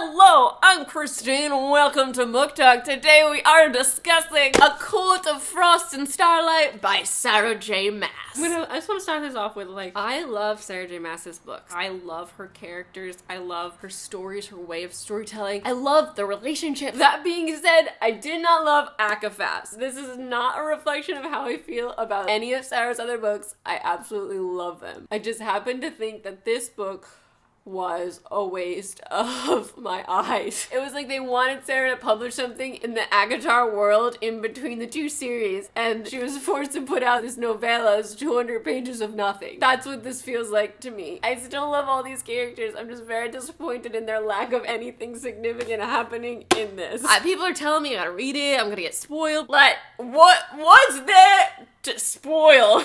Hello, I'm Christine. Welcome to Book Talk. Today we are discussing A Court of Frost and Starlight by Sarah J. Maas. I just want to start this off with, I love Sarah J. Maas's books. I love her characters. I love her stories, her way of storytelling. I love the relationship. That being said, I did not love ACOFAS. This is not a reflection of how I feel about any of Sarah's other books. I absolutely love them. I just happen to think that this book was a waste of my eyes. It was like they wanted Sarah to publish something in the ACOTAR world in between the two series, and she was forced to put out this novella as 200 pages of nothing. That's what this feels like to me. I still love all these characters. I'm just very disappointed in their lack of anything significant happening in this. People are telling me I gotta read it, I'm gonna get spoiled. What was there to spoil?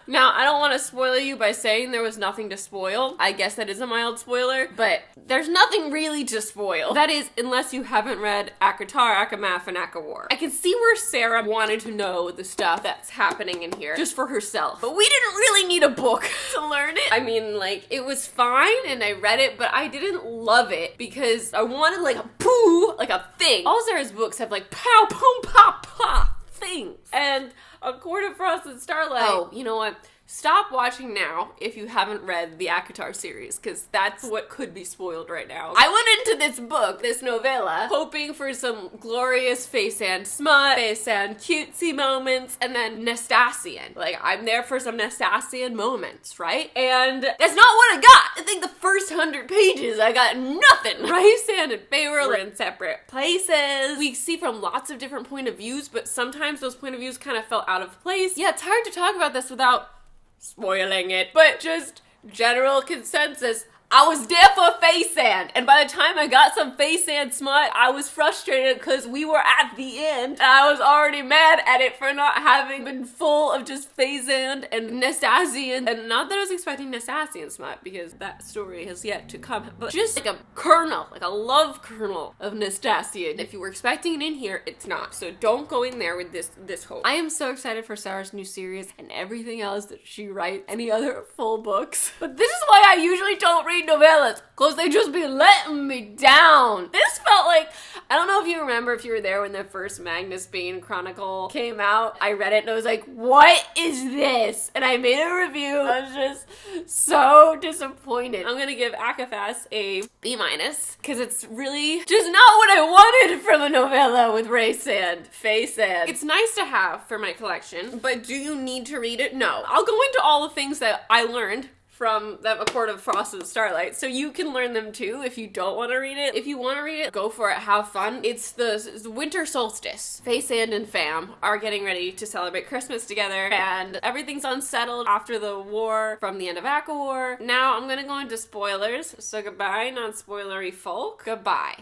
Now, I don't want to spoil you by saying there was nothing to spoil. I guess that is a mild spoiler, but there's nothing really to spoil. That is, unless you haven't read ACOTAR, ACOMAF, and ACOWAR. I can see where Sarah wanted to know the stuff that's happening in here just for herself, but we didn't really need a book to learn it. I mean, it was fine, and I read it, but I didn't love it because I wanted, a thing. All Sarah's books have, pow, boom, pop, pop things. And A Court of Frost and Starlight. Oh, you know what? Stop watching now if you haven't read the ACOTAR series, because that's what could be spoiled right now. I went into this book, this novella, hoping for some glorious Feyre smut, Feyre cutesy moments, and then Nastasian. I'm there for some Nastasian moments, right? And that's not what I got. I think the first 100 pages, I got nothing. Rysand and Feyre were in separate places. We see from lots of different point of views, but sometimes those point of views kind of felt out of place. Yeah, it's hard to talk about this without spoiling it, but just general consensus. I was there for Feyre, and by the time I got some Feyre smut, I was frustrated because we were at the end, and I was already mad at it for not having been full of just Feyre and Nastasian, and not that I was expecting Nastasian smut, because that story has yet to come, but just a kernel, a love kernel of Nastasian. If you were expecting it in here, it's not, so don't go in there with this hope. I am so excited for Sarah's new series and everything else that she writes, any other full books, but this is why I usually don't read novellas, because they just be letting me down. This felt like, I don't know if you remember, if you were there when the first Magnus Bane Chronicle came out. I read it and I was like, what is this? And I made a review. I was just so disappointed. I'm gonna give ACOFAS a B-, because it's really just not what I wanted from a novella with Rysand, Feyre. It's nice to have for my collection, but do you need to read it? No. I'll go into all the things that I learned from A Court of Frost and Starlight, so you can learn them too if you don't want to read it. If you want to read it, go for it, have fun. It's the winter solstice. Feyre and Fam are getting ready to celebrate Christmas together, and everything's unsettled after the war from the end of ACOWAR. Now I'm gonna go into spoilers, so goodbye, non-spoilery folk. Goodbye.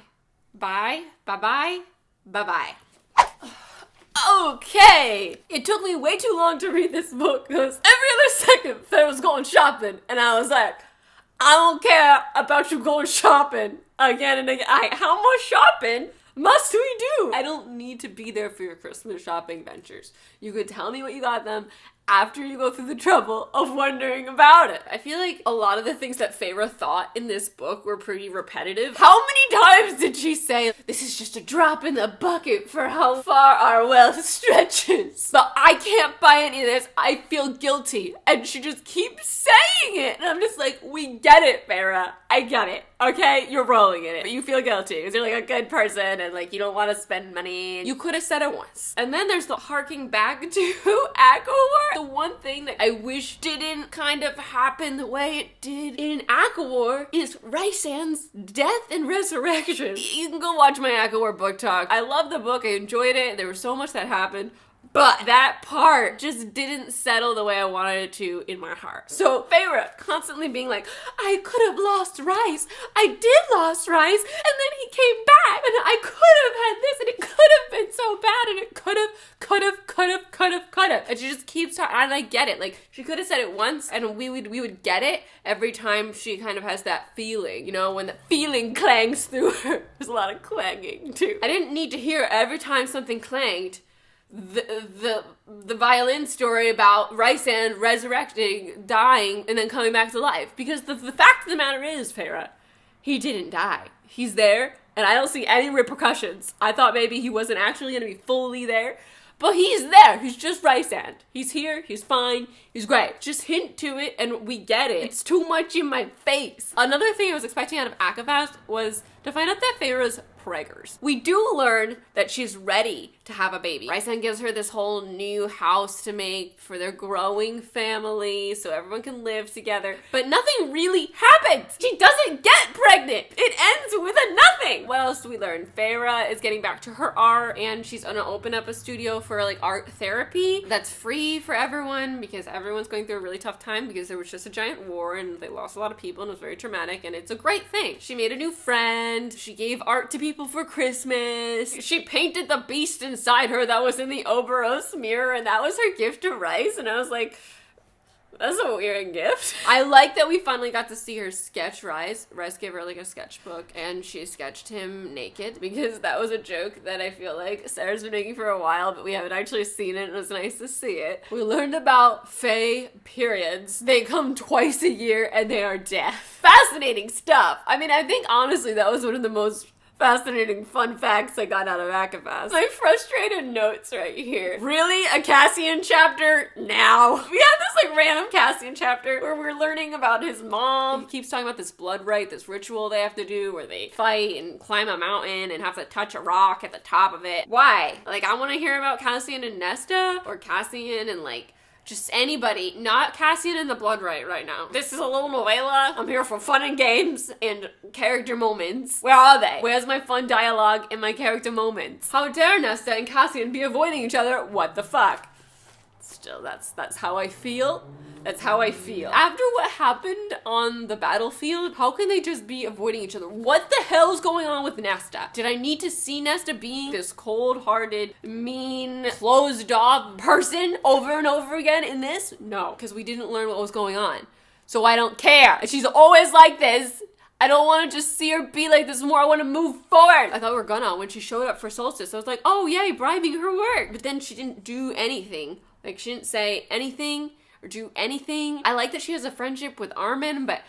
Bye. Bye-bye. Bye-bye. Okay, it took me way too long to read this book because every other second Feyre was going shopping, and I was like, I don't care about you going shopping again and again. How much shopping must we do? I don't need to be there for your Christmas shopping ventures. You could tell me what you got them after you go through the trouble of wondering about it. I feel like a lot of the things that Feyre thought in this book were pretty repetitive. How many times did she say, this is just a drop in the bucket for how far our wealth stretches? But I can't buy any of this. I feel guilty. And she just keeps saying it. And I'm just like, we get it, Feyre. I get it. Okay? You're rolling in it. But you feel guilty because you're a good person and you don't want to spend money. You could have said it once. And then there's the harking back to ACOWAR. The one thing that I wish didn't kind of happen the way it did in ACOWAR is Rysand's death and resurrection. You can go watch my ACOWAR book talk. I love the book. I enjoyed it. There was so much that happened. But that part just didn't settle the way I wanted it to in my heart. So Feyre constantly being like, I could have lost Rhys. I did lost Rhys, and then he came back, and I could have had this, and it could have been so bad, and it could have. And she just keeps talking, and I get it. She could have said it once, and we would get it every time she kind of has that feeling, when the feeling clangs through her. There's a lot of clanging, too. I didn't need to hear every time something clanged the violin story about Rysand resurrecting, dying, and then coming back to life. Because the fact of the matter is, Feyre, he didn't die. He's there, and I don't see any repercussions. I thought maybe he wasn't actually gonna be fully there, but he's there. He's just Rysand. He's here. He's fine. He's great. Just hint to it, and we get it. It's too much in my face. Another thing I was expecting out of ACOFAST was to find out that Feyre's preggers. We do learn that she's ready to have a baby. Rysand gives her this whole new house to make for their growing family so everyone can live together. But nothing really happens. She doesn't get pregnant. It ends with a nothing. What else do we learn? Feyre is getting back to her art, and she's gonna open up a studio for like art therapy that's free for everyone because everyone's going through a really tough time because there was just a giant war and they lost a lot of people and it was very traumatic, and it's a great thing. She made a new friend. She gave art to people for Christmas. She painted the beast inside her that was in the Oberos mirror, and that was her gift to Rhys, and I was like, that's a weird gift. I like that we finally got to see her sketch Rhys. Rhys gave her like a sketchbook and she sketched him naked because that was a joke that I feel like Sarah's been making for a while, but we haven't actually seen it, and it was nice to see it. We learned about Fae periods. They come twice a year and they are death. Fascinating stuff. I mean, I think honestly that was one of the most fascinating fun facts I got out of ACOFAST. My frustrated notes right here. Really? A Cassian chapter? Now. We had this like random Cassian chapter where we're learning about his mom. He keeps talking about this blood rite, this ritual they have to do where they fight and climb a mountain and have to touch a rock at the top of it. Why? Like, I want to hear about Cassian and Nesta, or Cassian and like just anybody, not Cassian and the Blood Rite right now. This is a little novella. I'm here for fun and games and character moments. Where are they? Where's my fun dialogue and my character moments? How dare Nesta and Cassian be avoiding each other? What the fuck? Still, that's how I feel. That's how I feel. After what happened on the battlefield, how can they just be avoiding each other? What the hell is going on with Nesta? Did I need to see Nesta being this cold-hearted, mean, closed-off person over and over again in this? No, because we didn't learn what was going on. So I don't care. And she's always like this. I don't want to just see her be like this more. I want to move forward. I thought we were gonna when she showed up for Solstice. I was like, oh yay, bribing her work. But then she didn't do anything. Like, she didn't say anything or do anything. I like that she has a friendship with Armin, but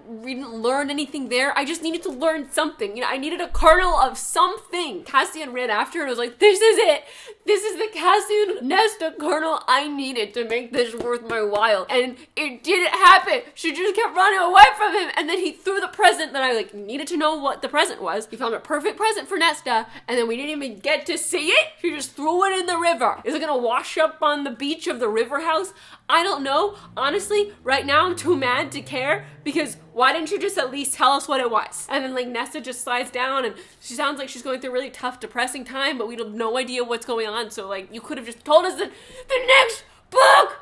we didn't learn anything there. I just needed to learn something. You know, I needed a kernel of something. Cassian ran after her and was like, this is it. This is the Cassian Nesta kernel I needed to make this worth my while. And it didn't happen. She just kept running away from him. And then he threw the present that I like needed to know what the present was. He found a perfect present for Nesta, and then we didn't even get to see it. She just threw it in the river. Is it gonna wash up on the beach of the river house? I don't know. Honestly, right now I'm too mad to care, because why didn't you just at least tell us what it was? And then like Nesta just slides down and she sounds like she's going through a really tough, depressing time, but we have no idea what's going on. So like you could have just told us the next book.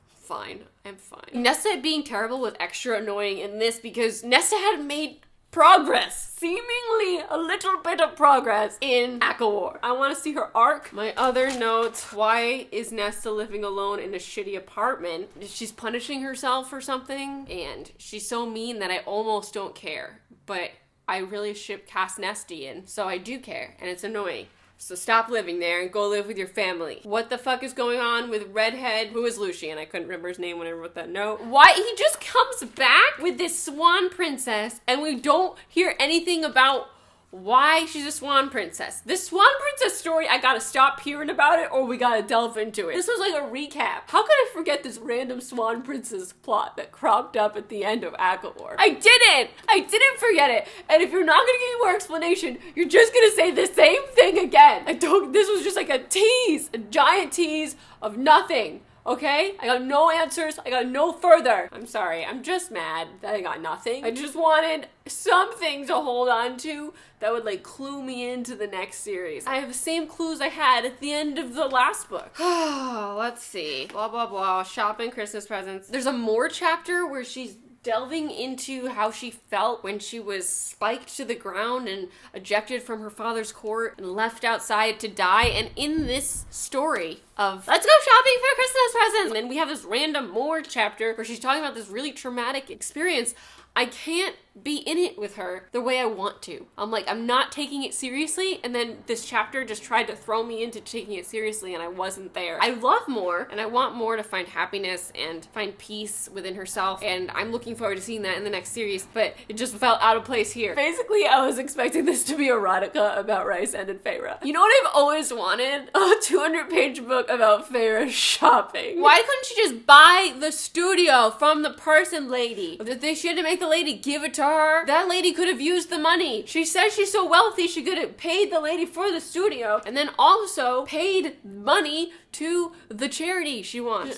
Fine, I'm fine. Nesta being terrible was extra annoying in this because Nesta had made progress, seemingly a little bit of progress in ACOWAR. I want to see her arc. My other notes, why is Nesta living alone in a shitty apartment? She's punishing herself or something, and she's so mean that I almost don't care, but I really ship Cass Nestian, so I do care, and it's annoying. So stop living there and go live with your family. What the fuck is going on with Redhead? Who is Lucian? I couldn't remember his name when I wrote that note. Why? He just comes back with this swan princess and we don't hear anything about why she's a swan princess. This swan princess story, I gotta stop hearing about it or we gotta delve into it. This was like a recap. How could I forget this random swan princess plot that cropped up at the end of ACOWAR? I didn't forget it. And if you're not gonna give me more explanation, you're just gonna say the same thing again. This was just like a tease, a giant tease of nothing. Okay? I got no answers. I got no further. I'm sorry. I'm just mad that I got nothing. I just wanted something to hold on to that would like clue me into the next series. I have the same clues I had at the end of the last book. Let's see. Blah, blah, blah. Shopping, Christmas presents. There's a more chapter where she's delving into how she felt when she was spiked to the ground and ejected from her father's court and left outside to die. And in this story of let's go shopping for Christmas presents, and then we have this random more chapter where she's talking about this really traumatic experience. I can't be in it with her the way I want to. I'm like, I'm not taking it seriously, and then this chapter just tried to throw me into taking it seriously, and I wasn't there. I love more, and I want more to find happiness and find peace within herself, and I'm looking forward to seeing that in the next series, but it just felt out of place here. Basically, I was expecting this to be erotica about Rysand and Feyre. You know what I've always wanted? A 200-page book about Feyre shopping. Why couldn't she just buy the studio from the person lady? That they shouldn't make the lady give it to her. That lady could have used the money. She says she's so wealthy she could have paid the lady for the studio and then also paid money to the charity she wants.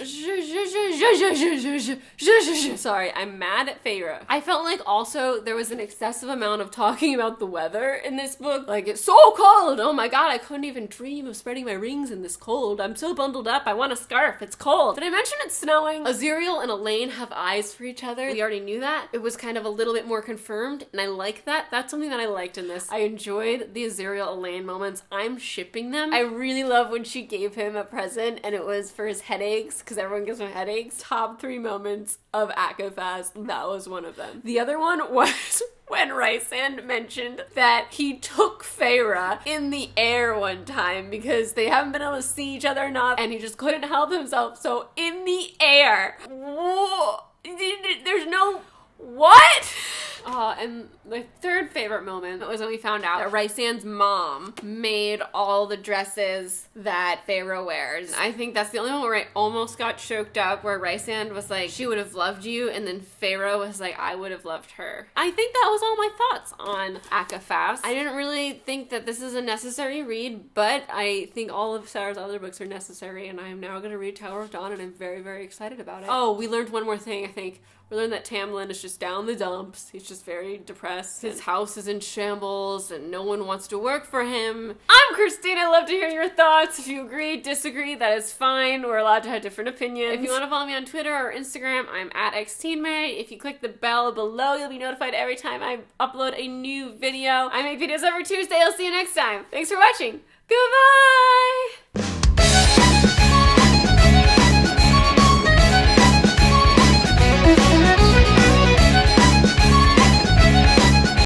Sorry, I'm mad at Feyre. I felt like also there was an excessive amount of talking about the weather in this book. Like, it's so cold. Oh my god, I couldn't even dream of spreading my rings in this cold. I'm so bundled up. I want a scarf. It's cold. Did I mention it's snowing? Aziriel and Elaine have eyes for each other. We already knew that. It was kind of a little bit more confirmed, and I like that. That's something that I liked in this. I enjoyed the Aziriel-Elaine moments. I'm shipping them. I really love when she gave him a present, and it was for his headaches, because everyone gives him headaches. Top 3 moments of ACOFAS. That was one of them. The other one was when Rysand mentioned that he took Feyre in the air one time because they haven't been able to see each other enough, and he just couldn't help himself. So in the air. Whoa. There's no... What? And my third favorite moment was when we found out that Rysand's mom made all the dresses that Feyre wears. I think that's the only one where I almost got choked up, where Rysand was like, she would have loved you, and then Feyre was like, I would have loved her. I think that was all my thoughts on ACOFAS. I didn't really think that this is a necessary read, but I think all of Sarah's other books are necessary, and I am now going to read Tower of Dawn, and I'm very, very excited about it. Oh, we learned one more thing, I think. We learned that Tamlin is just down the dumps. He's just very depressed. His house is in shambles and no one wants to work for him. I'm Christine. I'd love to hear your thoughts. If you agree, disagree, that is fine. We're allowed to have different opinions. If you want to follow me on Twitter or Instagram, I'm at XTINEMAY. If you click the bell below, you'll be notified every time I upload a new video. I make videos every Tuesday. I'll see you next time. Thanks for watching. Goodbye!